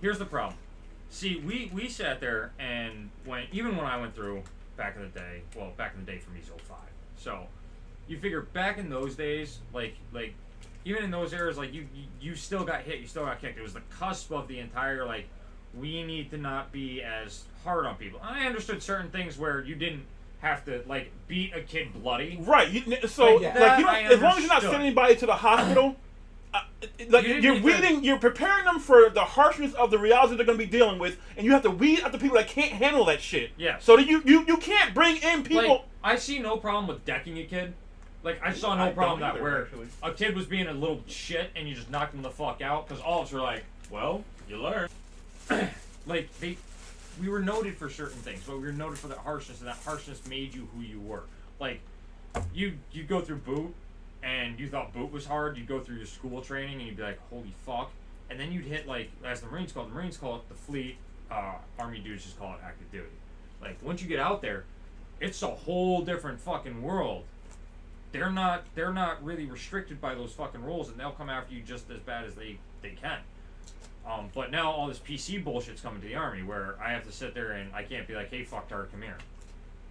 Here's the problem. See, we sat there and even when I went through back in the day, well, back in the day for me is '05. So, you figure back in those days, like even in those eras, like you still got hit, you still got kicked. It was the cusp of the entire like we need to not be as hard on people. I understood certain things where you didn't have to like beat a kid bloody. Right. So you don't, as long as you're not sending anybody to the hospital. Like you're preparing them for the harshness of the reality they're going to be dealing with, and you have to weed out the people that can't handle that shit. Yeah. So that you can't bring in people. Like, I see no problem with decking a kid. Like I saw no problem with that where actually. A kid was being a little shit and you just knocked him the fuck out because all of us were like, well, you learn. Like we were noted for certain things, but we were noted for that harshness, and that harshness made you who you were. Like you go through boot. And you thought boot was hard, you'd go through your school training and you'd be like, holy fuck. And then you'd hit, like, as the Marines call it the fleet, Army dudes just call it active duty. Like, once you get out there, it's a whole different fucking world. They're not really restricted by those fucking rules, and they'll come after you just as bad as they can. But now all this PC bullshit's coming to the Army, where I have to sit there and I can't be like, hey, fucktard, come here.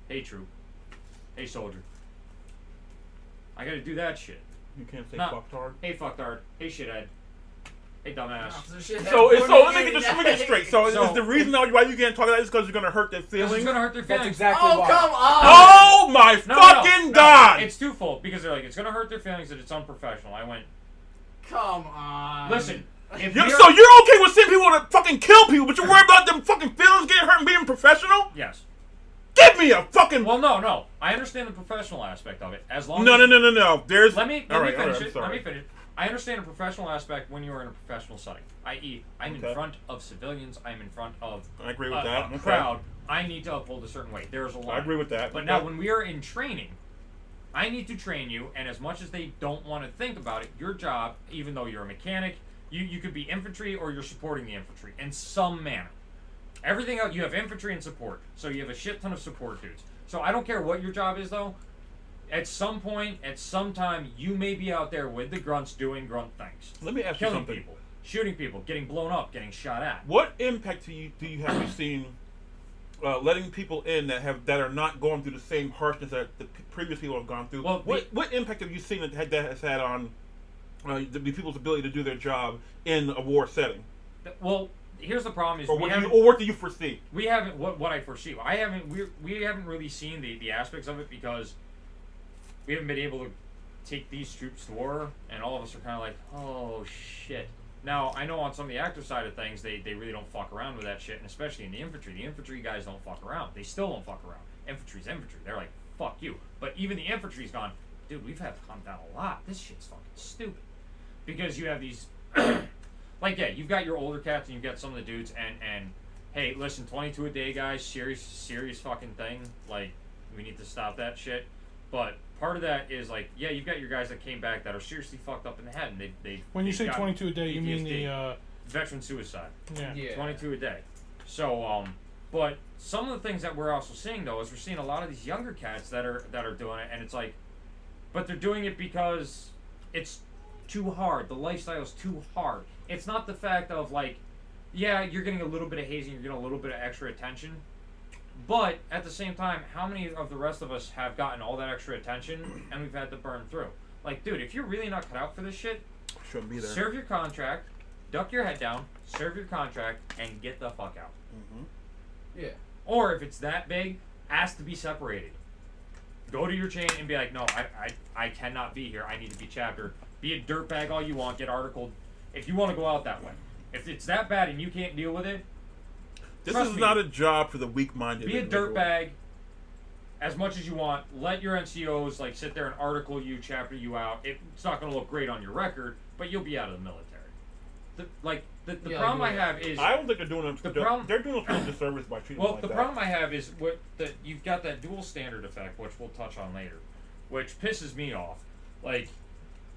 Hey, troop. Hey, soldier. I gotta do that shit. You can't say fucktard. Hey fucktard. Hey shithead. Hey dumbass. So let me get this straight. So is the reason why you can't talk about that is because you're gonna hurt their feelings? It's gonna hurt their feelings. That's exactly why. Come on! Oh my fucking god! It's twofold because they're like, it's gonna hurt their feelings that it's unprofessional. I went, come on. Listen. So you're okay with seeing people to fucking kill people, but you're worried about them fucking feelings getting hurt and being professional? Yes. Give me a fucking. Well, no. I understand the professional aspect of it. As long as No. There's. Let me finish it. Let me finish. I understand the professional aspect when you're in a professional setting. I.e., I'm in front of civilians. I'm in front of. I agree with that. A crowd. I need to uphold a certain way. There's a line. I agree with that. But now, when we are in training, I need to train you. And as much as they don't want to think about it, your job, even though you're a mechanic, you could be infantry or you're supporting the infantry in some manner. Everything else, you have infantry and support. So you have a shit ton of support dudes. So I don't care what your job is, though. At some point, at some time, you may be out there with the grunts doing grunt things. Let me ask you something. Killing people, shooting people, getting blown up, getting shot at. What impact do you have seen letting people in that are not going through the same harshness that the previous people have gone through? Well, what impact have you seen that has had on the people's ability to do their job in a war setting? Well, here's the problem: is or what do you foresee? We haven't what I foresee. We haven't really seen the aspects of it because we haven't been able to take these troops to war, and all of us are kind of like, oh shit. Now I know on some of the active side of things, they really don't fuck around with that shit, and especially in the infantry. The infantry guys don't fuck around. They still don't fuck around. Infantry's infantry. They're like, fuck you. But even the infantry's gone, dude. We've had to calm down a lot. This shit's fucking stupid because you have these. Like, yeah, you've got your older cats and you've got some of the dudes, and hey, listen, 22 a day, guys, serious fucking thing. Like, we need to stop that shit. But part of that is, like, yeah, you've got your guys that came back that are seriously fucked up in the head, and they when you say 22 a day, PTSD. you mean the veteran suicide. Yeah. 22 a day. So, but some of the things that we're also seeing, though, is we're seeing a lot of these younger cats that are doing it, and it's like, but they're doing it because it's too hard. The lifestyle's too hard. It's not the fact of like, yeah, you're getting a little bit of hazing, you're getting a little bit of extra attention, but at the same time, how many of the rest of us have gotten all that extra attention and we've had to burn through? Like, dude, if you're really not cut out for this shit, shouldn't be there. Serve your contract, duck your head down, serve your contract, and get the fuck out. Mm-hmm. Yeah. Or if it's that big, ask to be separated. Go to your chain and be like, no, I cannot be here. I need to be chaptered. Be a dirtbag all you want. Get articled. If you want to go out that way. If it's that bad and you can't deal with it, this is not a job for the weak-minded. Be a dirtbag as much as you want. Let your NCOs like sit there and article you, chapter you out. It's not going to look great on your record, but you'll be out of the military. The problem I have is I don't think they're doing they're doing a disservice by treating well, like the that. problem I have is you've got that dual standard effect, which we'll touch on later, which pisses me off. Like,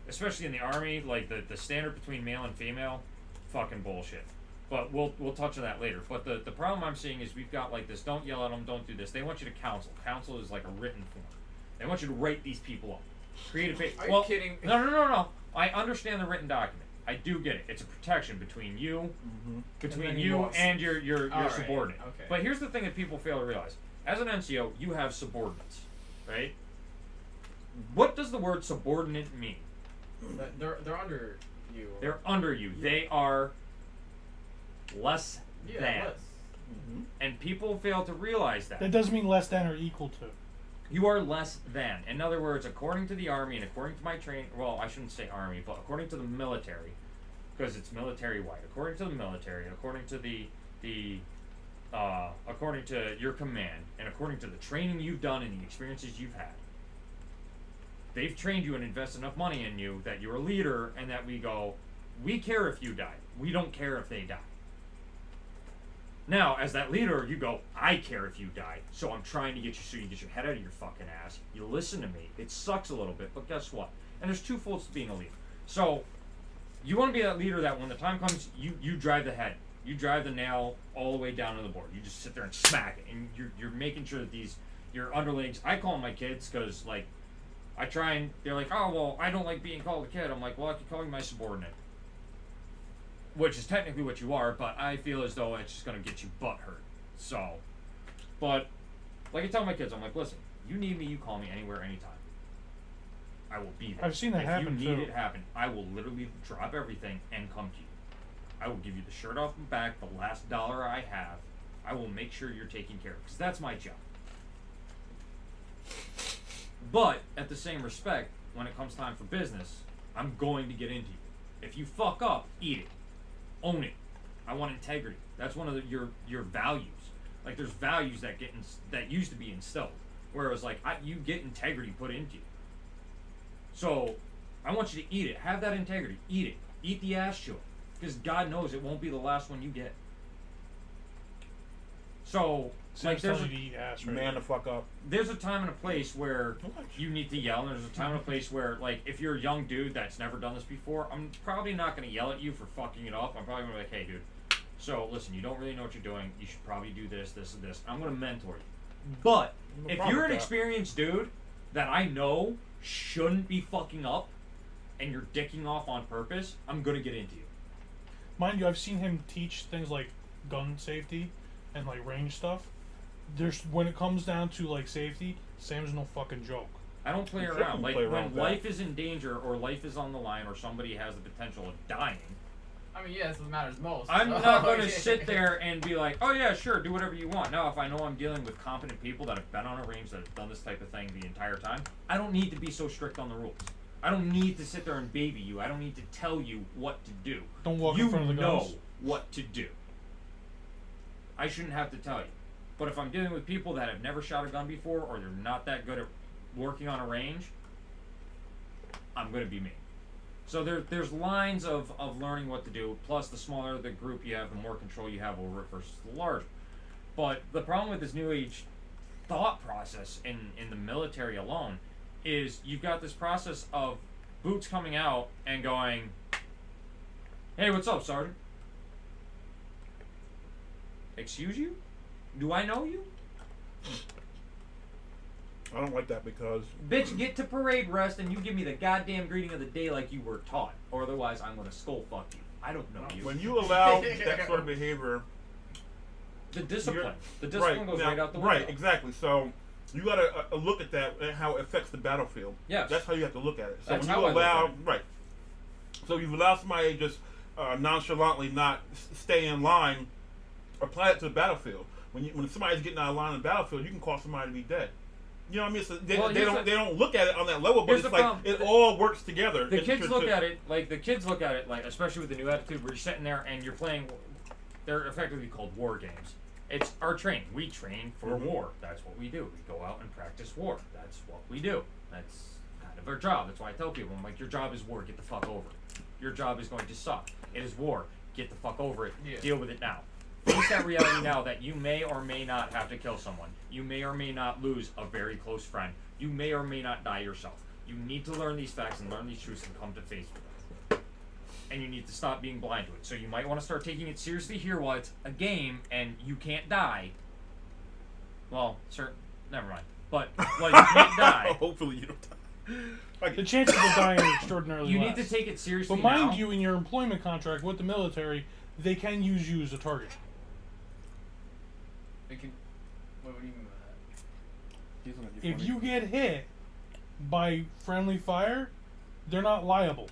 especially in the Army, like the standard between male and female, fucking bullshit. But we'll touch on that later. But the problem I'm seeing is we've got like this: don't yell at them, don't do this. They want you to counsel. Counsel is like a written form. They want you to write these people up. Create a page. Are you kidding? No. I understand the written document. I do get it. It's a protection between you, And your All right, subordinate. okay. But here's the thing that people fail to realize: as an NCO, you have subordinates, right? What does the word subordinate mean? They're under you. They're under you. They are less than. Less. And people fail to realize that. That doesn't mean less than or equal to. You are less than. In other words, according to the Army and according to my training, well, I shouldn't say Army, but according to the military, because it's military-wide. According to the military, according to according to your command, and according to the training you've done and the experiences you've had, they've trained you and invested enough money in you that you're a leader, and that we care if you die. We don't care if they die. Now, as that leader, you go, I care if you die, so I'm trying to get you so you get your head out of your fucking ass. You listen to me. It sucks a little bit, but guess what? And there's two folds to being a leader. So, you want to be that leader that when the time comes, you drive the head. You drive the nail all the way down to the board. You just sit there and smack it, and you're making sure that your underlings, I call them my kids, because, like, I try and, they're like, oh, well, I don't like being called a kid. I'm like, well, I can call you my subordinate. Which is technically what you are, but I feel as though it's just going to get you butt hurt. So, but, like I tell my kids, I'm like, listen, you need me, you call me anywhere, anytime. I will be there. I've seen that happen, If you need too. it happen, I will literally drop everything and come to you. I will give you the shirt off my back, the last dollar I have. I will make sure you're taken care of, because that's my job. But, at the same respect, when it comes time for business, I'm going to get into you. If you fuck up, eat it. Own it. I want integrity. That's one of your values. Like, there's values that used to be instilled, whereas like you get integrity put into you. So I want you to eat it. Have that integrity. Eat it. Eat the ass chew, because God knows it won't be the last one you get. So like, there's to eat ass, right? Man the fuck up. there's a time and a place where you need to yell, and there's a time and a place where, like, if you're a young dude that's never done this before, I'm probably not going to yell at you for fucking it up. I'm probably going to be like, hey, dude, so listen, you don't really know what you're doing. You should probably do this, this, and this. I'm going to mentor you. But No if problem you're an with that. experienced dude that I know shouldn't be fucking up, and you're dicking off on purpose, I'm going to get into you. Mind you, I've seen him teach things like gun safety and like range stuff. There's when it comes down to like safety, Sam's no fucking joke. I don't play You around. shouldn't Like, play around when with that. life is in danger or life is on the line or somebody has the potential of dying, I mean, yeah, that's what matters most. I'm so- not going to sit there and be like, oh yeah, sure, do whatever you want. Now, if I know I'm dealing with competent people that have been on a range, that have done this type of thing the entire time, I don't need to be so strict on the rules. I don't need to sit there and baby you. I don't need to tell you what to do. Don't walk You in front of the know guns. what to do. I shouldn't have to tell you. But if I'm dealing with people that have never shot a gun before, or they're not that good at working on a range, I'm going to be me. So there's lines of learning what to do, plus the smaller the group you have, the more control you have over it versus the larger. But the problem with this new age thought process in the military alone is you've got this process of boots coming out and going, hey, what's up, Sergeant? Excuse you? Do I know you? I don't like that because Bitch, get to parade rest and you give me the goddamn greeting of the day like you were taught. Or otherwise, I'm going to skull fuck you. I don't know you. when you allow that sort of behavior, The discipline. You're- The discipline goes now- right out the window. Right, exactly. So you got to look at that and how it affects the battlefield. Yes. That's how you have to look at it. So That's when how you I look allow, at it. right. So you allow somebody to just nonchalantly not stay in line, apply it to the battlefield. When somebody's getting out of line in the battlefield, you can cause somebody to be dead. You know what I mean? So they don't look at it on that level, but Here's it's the like problem. it all works together. The kids look at it like especially with the new attitude where you're sitting there and you're playing. They're effectively called war games. It's our training. We train for war. That's what we do. We go out and practice war. That's what we do. That's kind of our job. That's why I tell people, I'm like, your job is war. Get the fuck over it. Your job is going to suck. It is war. Get the fuck over it. Yeah. Deal with it now. Face that reality now that you may or may not have to kill someone. You may or may not lose a very close friend. You may or may not die yourself. You need to learn these facts and learn these truths and come to face with them. And you need to stop being blind to it. So you might want to start taking it seriously here while it's a game and you can't die. Well, never mind. But, well, you can't die. Hopefully you don't die. The chances of dying are extraordinarily You less. need to take it seriously. But mind now. you, in your employment contract with the military, they can use you as a target. They can. What do you mean by that? If you get hit by friendly fire, they're not liable.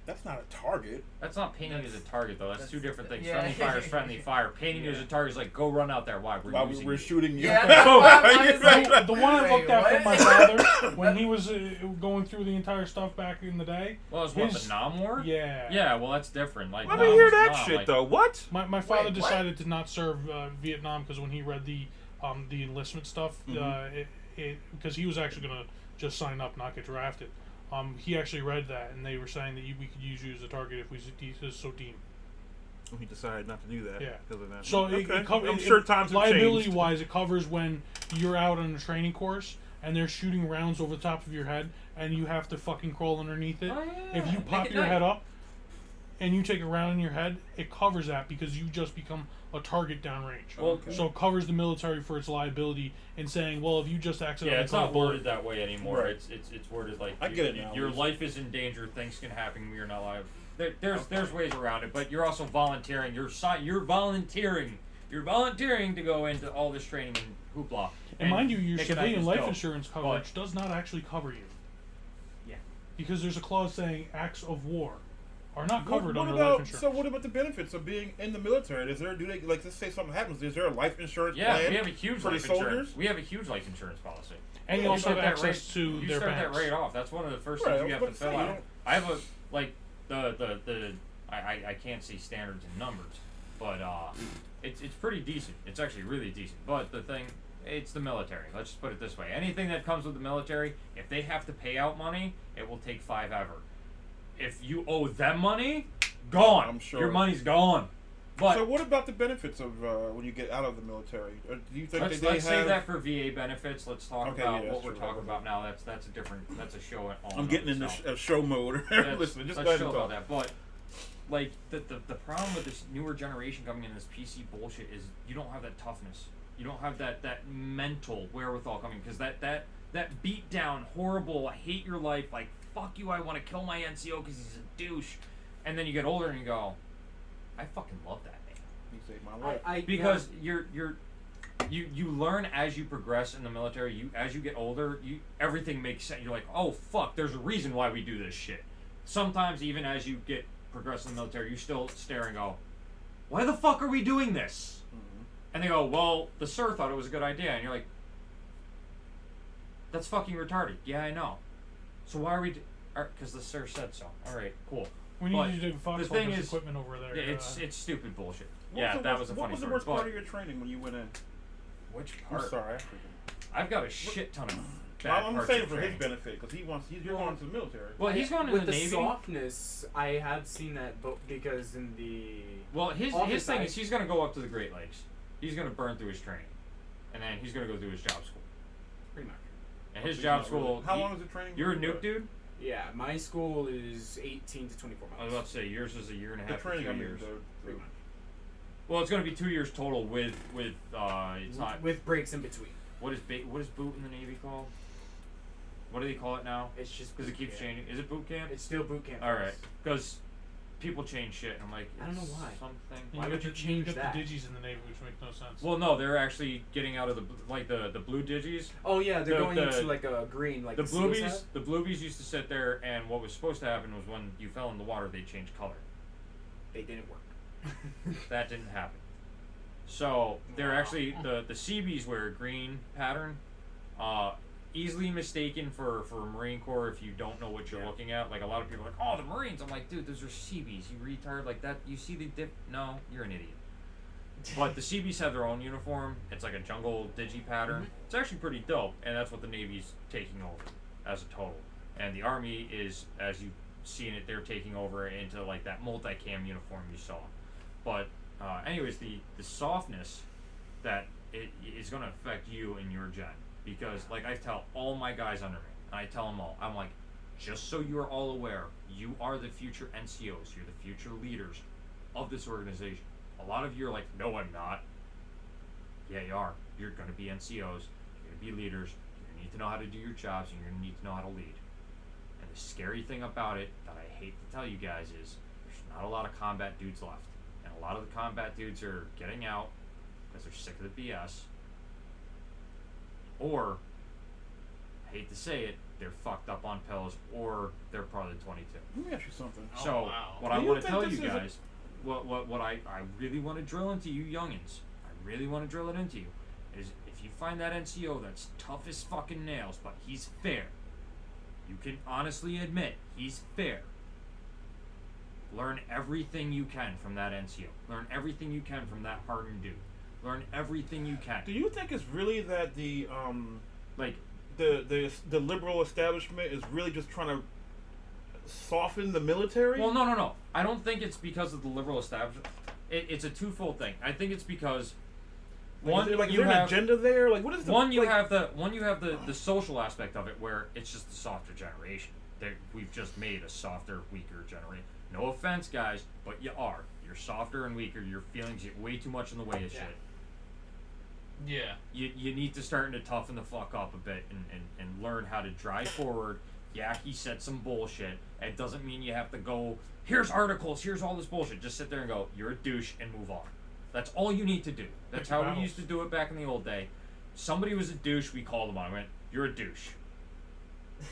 That's not a target. That's not painting you as a target, though. That's two different things. yeah. Friendly fire is friendly fire. Painting you as a target is like, go run out there. Why? While we're shooting you. Yeah, that's why I was like, The one I looked at Wait, from my what? father when he was going through the entire stuff back in the day. Well, it's what, the Nam War? Yeah. Yeah, well, that's different. Like, Let me Nam hear was that Nam, shit like, though. What? My father Wait, what? decided to not serve Vietnam because when he read the enlistment stuff, because he was actually gonna just sign up, not get drafted. He actually read that, and they were saying that we could use you as a target if we so deem. He decided not to do that. Yeah. Because of that. So Okay. I'm sure times have changed. liability-wise, it covers when you're out on a training course and they're shooting rounds over the top of your head, and you have to fucking crawl underneath it. Oh, yeah. If you pop Naked your Night. head up and you take a round in your head, it covers that because you just become a target downrange. Well, So it covers the military for its liability in saying, well, if you just accidentally yeah, it's put a not bullet- worded that way anymore. Right. It's worded like I get it now. Your life is in danger. Things can happen. We are not liable. There's ways around it, but you're also volunteering. You're volunteering. You're volunteering to go into all this training and hoopla. And mind you, your Naked Night civilian is life dope. insurance coverage does not actually cover you. Yeah. Because there's a clause saying acts of war are not covered What under about, life insurance. so what about the benefits of being in the military? Is there, do they, like, let's say something happens, is there a life insurance Yeah, plan we have a huge for the life insurance. soldiers? We have a huge life insurance policy. And you also have start that access to you their start banks. that right off. That's one of the first Right, things you I have was to about fill to say, out. I have a like the I can't say standards in numbers, but it's pretty decent. It's actually really decent. But the thing, it's the military. Let's just put it this way: anything that comes with the military, if they have to pay out money, it will take 5 ever. If you owe them money, gone. I'm sure. Your money's gone. But So what about the benefits of when you get out of the military? Do you think let's that they save have... that for VA benefits. Let's talk Okay, about yeah, what that's we're true. talking about now. That's a different. That's a show. I'm getting in the show mode. Listen, just go ahead and about talk. that. But like the problem with this newer generation coming in, this PC bullshit, is you don't have that toughness. You don't have that mental wherewithal coming, because that beat down, horrible, I hate your life, like fuck you, I want to kill my NCO because he's a douche, and then you get older and you go, I fucking love that man. He saved my life. Because you learn as you progress in the military. As you get older, everything makes sense. You're like, oh fuck, there's a reason why we do this shit. Sometimes even as you progress in the military, you still stare and go, why the fuck are we doing this? Mm-hmm. And they go, well, the sir thought it was a good idea, and you're like, that's fucking retarded. Yeah, I know. So why are we? Because the sir said so. All right, cool. We But need you to do Fox the thing Holders is- equipment over there. Yeah, it's stupid bullshit. What Yeah, the that worst- was a What funny was the story. worst part But of your training when you went in? which I'm part? sorry. I've got a shit ton of bad I'm parts saying of for his training. benefit, because you're going to the military. Well, he's going to with the the Navy. softness. I have seen that, but because in the Well, his office thing side- is he's going to go up to the Great Lakes. He's going to burn through his training, and then he's going to go do his job school. pretty much. And his So job it's not school. really- How long is the training? You're a for? nuke dude. Yeah, my school is 18 to 24 I was months. about to say yours is a year and a The half to training, 2 I mean, years. Pretty much. Well, it's going to be 2 years total with it's not. With breaks in between. What is boot in the Navy called? What do they call it now? It's just Because it boot keeps camp. changing. Is it boot camp? It's still boot camp. All right. Because people change shit, and I'm like, I don't know it's why. Something. Why you would get you the, change you get that? the digis in the Navy, which makes no sense. Well, no, they're actually getting out of the blue digis. Oh yeah, they're The- going the- into like a green, like The SEALs bluebies, have. the bluebies used to sit there, and what was supposed to happen was when you fell in the water, they changed color. They didn't work. That didn't happen. So they're actually the Seabees wear a green pattern. Easily mistaken for Marine Corps if you don't know what you're Yeah. looking at. Like a lot of people are like, oh, the Marines. I'm like, dude, those are Seabees. You retard. Like that. You see the dip? No, you're an idiot. But the Seabees have their own uniform. It's like a jungle digi pattern. It's actually pretty dope, and that's what the Navy's taking over as a total. And the Army is, as you see in it, they're taking over into like that multicam uniform you saw. But anyways, the softness that it is going to affect you in your gen, because like I tell all my guys under me, and I tell them all, I'm like, just so you are all aware, you are the future NCOs. You're the future leaders of this organization. A lot of you are like, no, I'm not. Yeah, you are. You're going to be NCOs. You're going to be leaders. You're going to need to know how to do your jobs, and you're going to need to know how to lead. the scary thing about it that I hate to tell you guys is there's not a lot of combat dudes left. And a lot of the combat dudes are getting out because they're sick of the BS. Or, I hate to say it, they're fucked up on pills, or they're part of the 22. Let me ask you something. So, what Do I you want to think tell this you is a- guys, what I really want to drill into you youngins, I really want to drill it into you, is if you find that NCO that's tough as fucking nails, but he's fair, you can honestly admit he's fair. Learn everything you can from that NCO. Learn everything you can from that hardened dude. Learn everything you can. Do you think it's really that the Like, the liberal establishment is really just trying to soften the military? well, no. I don't think it's because of the liberal establishment. It's a twofold thing. I think it's because Is there an agenda there? Like, what is the you have the social aspect of it, where it's just the softer generation. We've just made a softer, weaker generation. No offense, guys, but you are. You're softer and weaker. Your feelings get way too much in the way of shit. Yeah. You need to start to toughen the fuck up a bit and learn how to drive forward. Yeah, he said some bullshit. It doesn't mean you have to go, here's articles, here's all this bullshit. Just sit there and go, you're a douche, and move on. That's all you need to do. That's how we used to do it back in the old day. Somebody was a douche, we called him on. I went, you're a douche.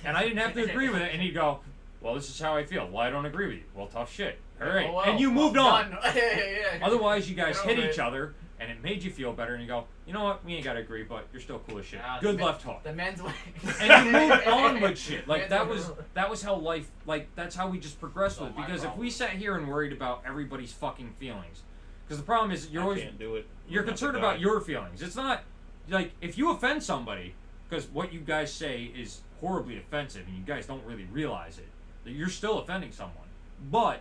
And I didn't have to agree with it. And he'd go, well, this is how I feel. Well, I don't agree with you. Well, tough shit. All right. Oh, well, and you moved on. done. Yeah. Otherwise, you guys Get hit over each it. other, and it made you feel better. And you go, you know what? We ain't got to agree, but you're still cool as shit. Ah, Good the left hook. The men's way. And you moved on with shit. Like, Men's that was how life, like, that's how we just progressed with it. Not my Because if we problem. sat here and worried about everybody's fucking feelings, because the problem is you're I always, can't do it. you're I'm concerned not about the your feelings. It's not, like, if you offend somebody, because what you guys say is horribly offensive, and you guys don't really realize it, that you're still offending someone. But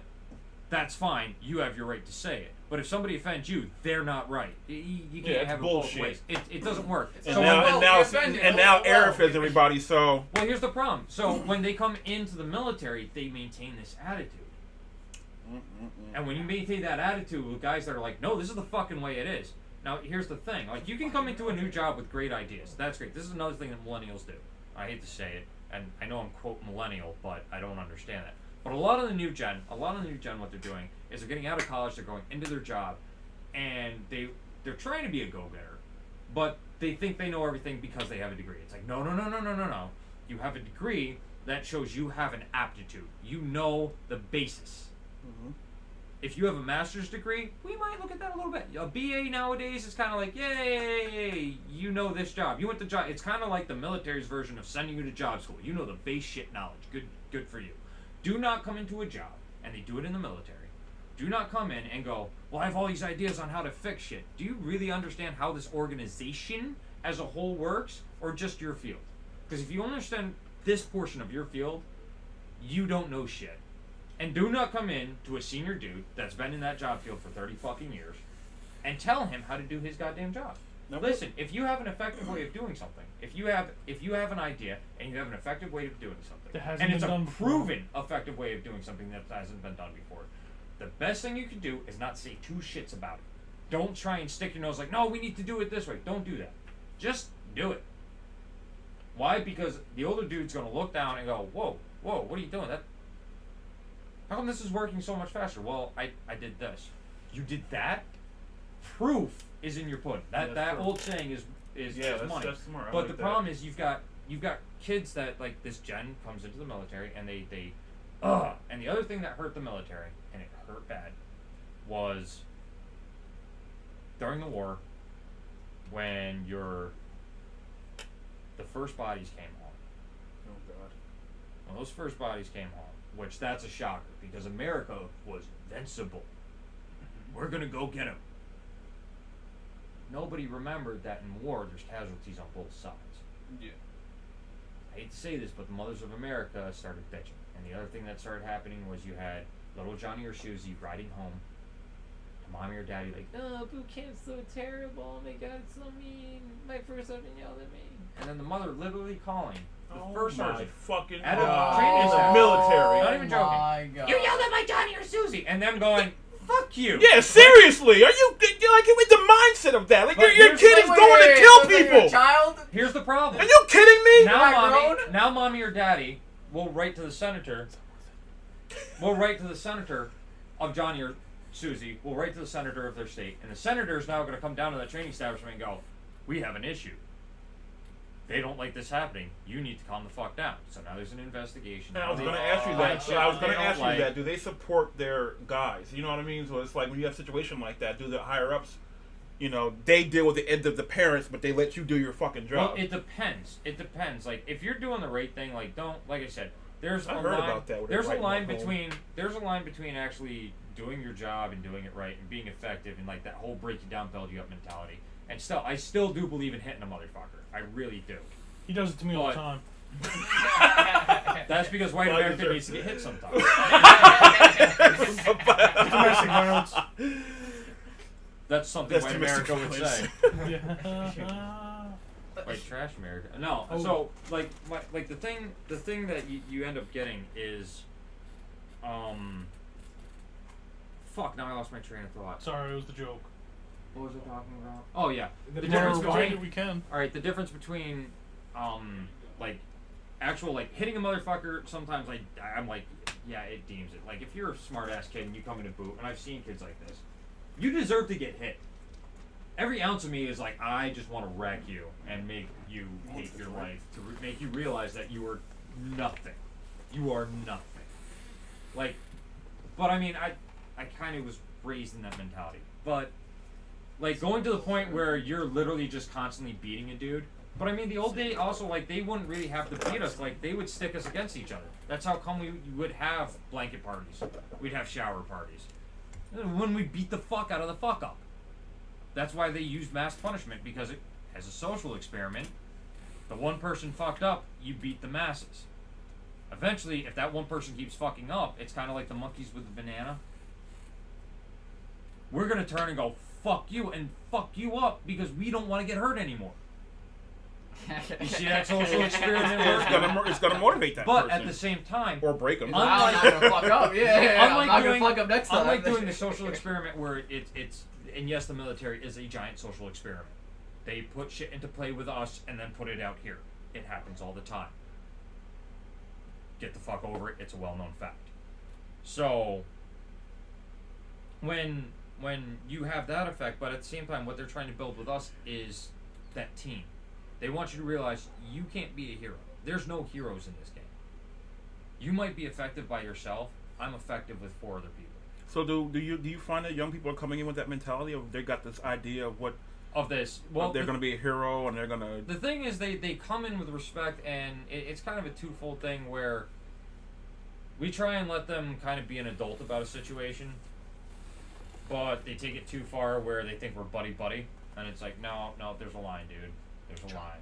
that's fine. You have your right to say it. But if somebody offends you, they're not right. You can't it's have bullshit. it both ways. It doesn't work. And So now, when- and now, you're offended. and now, Oh, well. Arif is everybody. So well, here's the problem. So when they come into the military, they maintain this attitude. And when you maintain that attitude with guys that are like, no, this is the fucking way it is. Now, here's the thing. Like, you can come into a new job with great ideas. That's great. This is another thing that millennials do. I hate to say it, and I know I'm quote millennial, but I don't understand that. But a lot of the new gen, what they're doing is they're getting out of college, they're going into their job, and they're trying to be a go-getter, but they think they know everything because they have a degree. It's like, no. You have a degree that shows you have an aptitude. You know the basis. If you have a master's degree, we might look at that a little bit. A BA nowadays is kind of like, yay, you know this job. You went to job. It's kind of like the military's version of sending you to job school. You know the base shit knowledge. Good for you. Do not come into a job, and they do it in the military. Do not come in and go, well, I have all these ideas on how to fix shit. Do you really understand how this organization as a whole works, or just your field? Because if you understand this portion of your field, you don't know shit. And do not come in to a senior dude that's been in that job field for 30 fucking years and tell him how to do his goddamn job. Now listen, if you have an effective way of doing something, if you have an idea and you have an effective way of doing something, That hasn't and it's been a done before. proven effective way of doing something that hasn't been done before, the best thing you can do is not say two shits about it. Don't try and stick your nose like, no, we need to do it this way. Don't do that. Just do it. Why? Because the older dude's going to look down and go, whoa, what are you doing? How come this is working so much faster? Well, I did this. You did that? Proof is in your pudding. Yeah, That that's true. old saying is that's money. That's smart. I But like the that. problem is you've got kids that, like, this gen comes into the military and they and the other thing that hurt the military, and it hurt bad, was during the war when the first bodies came home. Oh God. When those first bodies came home, which that's a shocker because America was invincible. We're gonna go get them. Nobody remembered that in war there's casualties on both sides. Yeah. I hate to say this, but the mothers of America started bitching. And the other thing that started happening was you had little Johnny or Susie riding home to mommy or daddy like, oh, boot camp's so terrible, oh my god, it's so mean, my first sergeant yelled at me. And then the mother literally calling the first my sergeant fucking at a God. training It's center. military. Not even joking. My God. You yelled at my Johnny or Susie, and them going, fuck you. Yeah, seriously. Are you like with the mindset of that? Like But your here's- kid is Wait, going to kill so you're a people. child? Here's the problem. Are you kidding me? Now I mommy, grown? now mommy or daddy we'll write to the senator. We'll write to the senator of Johnny or Susie. We'll write to the senator of their state, and the senator is now going to come down to that training establishment and go, "We have an issue. They don't like this happening. You need to calm the fuck down." So now there's an investigation. And I was going to ask you that. I was going to ask you that. Do they support their guys? You know what I mean? So it's like when you have a situation like that, do the higher ups, you know, they deal with the end of the parents, but they let you do your fucking job. Well, it depends. It depends. Like if you're doing the right thing, like don't. Like I said, there's I a heard line. about that. There's a line between. There's a line between actually doing your job and doing it right and being effective and like that whole break you down, build you up mentality. And still, I still do believe in hitting a motherfucker. I really do. He does it to me all the time. That's because white America needs to get hit sometimes. Domestic violence. That's something white America would say. Yeah. White trash America. No. Oh. So like the thing that you end up getting is, fuck. Now I lost my train of thought. Sorry, it was the joke. What was I talking about? Oh yeah, the We'll difference rewind between. it, we can. All right, the difference between, like, actual like hitting a motherfucker. Sometimes I'm like, yeah, it deems it. Like if you're a smart ass kid and you come in a boot, and I've seen kids like this, you deserve to get hit. Every ounce of me is like, I just want to wreck you and make you hate your life, to make you realize that you are nothing. You are nothing. Like, but I mean, I kind of was raised in that mentality, but. Like, going to the point where you're literally just constantly beating a dude. But, I mean, the old day also, like, they wouldn't really have to beat us. Like, they would stick us against each other. That's how come we would have blanket parties. We'd have shower parties. When we beat the fuck out of the fuck up. That's why they used mass punishment, because it, as a social experiment, the one person fucked up, you beat the masses. Eventually, if that one person keeps fucking up, it's kind of like the monkeys with the banana. We're going to turn and go, fuck you and fuck you up because we don't want to get hurt anymore. You see that social experiment working? It's gonna motivate that but person. at the same time, or break them. I'm not gonna fuck up. Yeah, I'm not gonna fuck up next time. Unlike doing the social experiment where it's and yes, the military is a giant social experiment. They put shit into play with us and then put it out here. It happens all the time. Get the fuck over it. It's a well-known fact. So when you have that effect, but at the same time, what they're trying to build with us is that team. They want you to realize you can't be a hero. There's no heroes in this game. You might be effective by yourself. I'm effective with 4 other people. So do you find that young people are coming in with that mentality of they got this idea of what of this? Well, they're going to be a hero and they're going to. The thing is, they come in with respect, and it's kind of a twofold thing where we try and let them kind of be an adult about a situation. But they take it too far where they think we're buddy-buddy. And it's like, no, there's a line, dude. There's a line.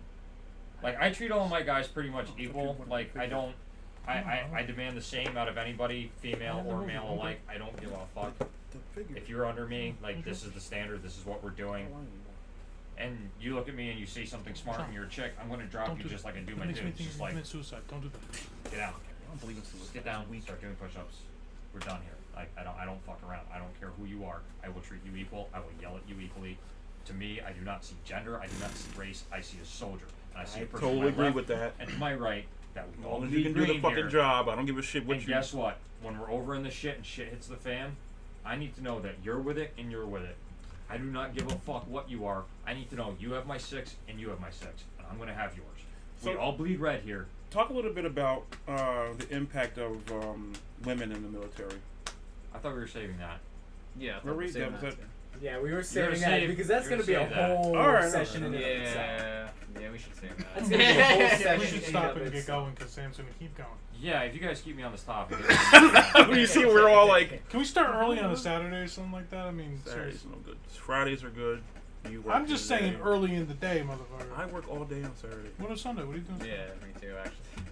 Like, I treat all of my guys pretty much equal. Like, I don't... I demand the same out of anybody, female or male alike. I don't give a fuck. If you're under me, like, this is the standard. This is what we're doing. And you look at me and you say something smart and you're a chick, I'm going to drop you just like I do my dudes. Just like, suicide. Don't do that. Get out. I don't believe in suicide. Get down. Start doing push-ups. We're done here. I don't fuck around. I don't care who you are. I will treat you equal. I will yell at you equally. To me, I do not see gender. I do not see race. I see a soldier. And I see a person totally to my agree left with that. and to my right that we As all long as bleed you can do the green fucking here. job, I don't give a shit what And you. guess what? When we're over in the shit and shit hits the fan, I need to know that you're with it and you're with it. I do not give a fuck what you are. I need to know you have my 6 and you have my 6, and I'm gonna have yours. We So- all bleed red here. Talk a little bit about the impact of women in the military. I thought we were saving that. Yeah, Where we- that was it. yeah, we were You're saving gonna that save- because that's you're gonna be gonna a save that. whole Alright, session in and of itself. Yeah, we should save That's that. gonna be a whole Yeah, session we should in stop of and get itself. going because Sam's going to keep going. Yeah, if you guys keep me on this topic. When you see we're all like, Can we start early on a Saturday or something like that? I mean, Saturdays seriously. are no good. Fridays are good. You work I'm just today. saying early in the day, motherfucker. I work all day on Saturday. What is Sunday? What are you doing? Yeah, me too, actually.